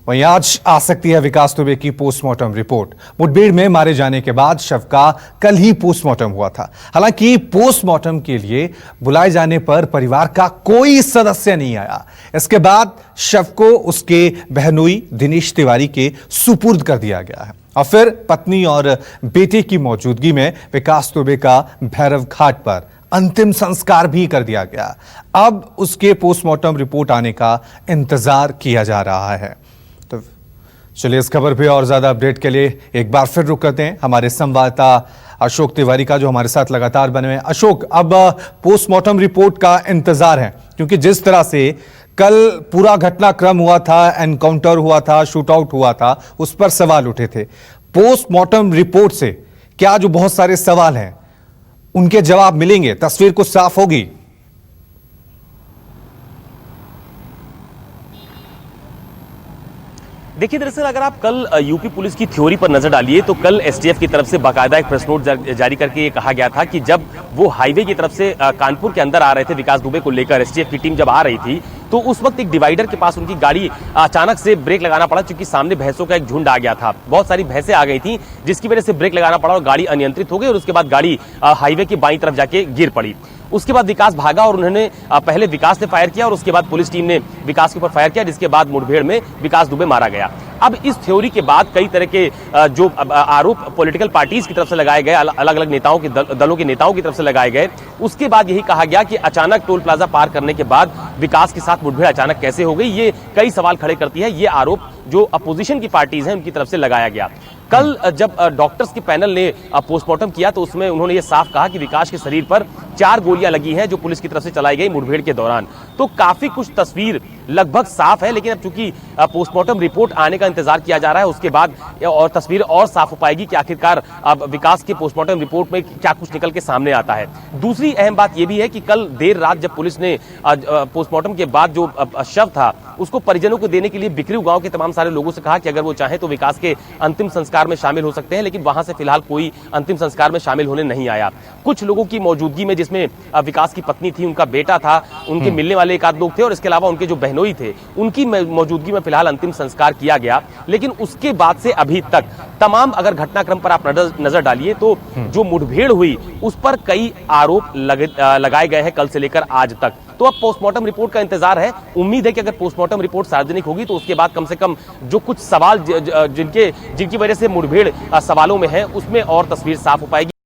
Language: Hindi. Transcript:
वहीं आज आ सकती है विकास दुबे की पोस्टमार्टम रिपोर्ट। मुठभेड़ में मारे जाने के बाद शव का कल ही पोस्टमार्टम हुआ था। हालांकि पोस्टमार्टम के लिए बुलाए जाने पर परिवार का कोई सदस्य नहीं आया। इसके बाद शव को उसके बहनोई दिनेश तिवारी के सुपुर्द कर दिया गया है और फिर पत्नी और बेटे की मौजूदगी में विकास दुबे का भैरव घाट पर अंतिम संस्कार भी कर दिया गया। अब उसके पोस्टमार्टम रिपोर्ट आने का इंतजार किया जा रहा है। तो चलिए इस खबर पे और ज्यादा अपडेट के लिए एक बार फिर रुक करते हैं हमारे संवाददाता अशोक तिवारी का, जो हमारे साथ लगातार बने हुए हैं। अशोक, अब पोस्टमार्टम रिपोर्ट का इंतजार है, क्योंकि जिस तरह से कल पूरा घटनाक्रम हुआ था, एनकाउंटर हुआ था, शूट आउट हुआ था, उस पर सवाल उठे थे। पोस्टमार्टम रिपोर्ट से क्या जो बहुत सारे सवाल हैं उनके जवाब मिलेंगे, तस्वीर कुछ साफ होगी? देखिए, दरअसल अगर आप कल यूपी पुलिस की थ्योरी पर नजर डालिए तो कल एसटीएफ की तरफ से बाकायदा एक प्रेस नोट जारी करके ये कहा गया था कि जब वो हाईवे की तरफ से कानपुर के अंदर आ रहे थे विकास दुबे को लेकर, एसटीएफ की टीम जब आ रही थी तो उस वक्त एक डिवाइडर के पास उनकी गाड़ी अचानक से ब्रेक लगाना पड़ा, क्योंकि सामने भैंसों का एक झुंड आ गया था। बहुत सारी भैंसें आ गई थी, जिसकी वजह से ब्रेक लगाना पड़ा और गाड़ी अनियंत्रित हो गई और उसके बाद गाड़ी हाईवे की बाईं तरफ जाके गिर पड़ी। उसके बाद विकास भागा और उन्होंने पहले विकास ने फायर किया और उसके बाद पुलिस टीम ने विकास के ऊपर फायर किया, जिसके बाद मुठभेड़ में विकास दुबे मारा गया। अब इस थ्योरी के बाद कई तरह के जो आरोप पॉलिटिकल पार्टीज की तरफ से लगाए गए, अलग अलग नेताओं के दलों के नेताओं की तरफ से लगाए गए। उसके बाद यही कहा गया कि अचानक टोल प्लाजा पार करने के बाद विकास के साथ मुठभेड़ अचानक कैसे हो गई, ये कई सवाल खड़े करती है। ये आरोप जो अपोजिशन की पार्टीज हैं उनकी तरफ से लगाया गया। कल जब डॉक्टर्स के पैनल ने पोस्टमार्टम किया तो उसमें उन्होंने ये साफ कहा कि विकास के शरीर पर 4 गोलियां लगी हैं जो पुलिस की तरफ से चलाई गई मुठभेड़ के दौरान। तो काफी कुछ तस्वीर लगभग साफ है, लेकिन अब चूंकि पोस्टमार्टम रिपोर्ट आने का इंतजार किया जा रहा है, उसके बाद और तस्वीर और साफ हो पाएगी कि आखिरकार अब विकास के पोस्टमार्टम रिपोर्ट में क्या कुछ निकल के सामने आता है। दूसरी अहम बात यह भी है कि कल देर रात जब पुलिस ने पोस्टमार्टम के बाद जो शव था उसको परिजनों को देने के लिए बिकरू गांव के तमाम सारे लोगों से कहा कि अगर वो चाहे तो विकास के अंतिम संस्कार में शामिल हो सकते हैं, लेकिन वहां से फिलहाल कोई अंतिम संस्कार में शामिल होने नहीं आया। कुछ लोगों की मौजूदगी में, जिसमें विकास की पत्नी थी, उनका बेटा था, उनके मिलने वाले एक आध लोग थे और इसके अलावा उनके जो बहनोई थे, उनकी मौजूदगी में फिलहाल अंतिम संस्कार किया गया। लेकिन उसके बाद से अभी तक तमाम अगर घटनाक्रम पर आप नजर डालिए तो जो मुठभेड़ हुई उस पर कई आरोप लगाए गए हैं कल से लेकर आज तक। तो अब पोस्टमार्टम रिपोर्ट का इंतजार है। उम्मीद है कि अगर पोस्टमार्टम रिपोर्ट सार्वजनिक होगी तो उसके बाद कम से कम जो कुछ सवाल जिनकी वजह से मुठभेड़ सवालों में है उसमें और तस्वीर साफ हो पाएगी।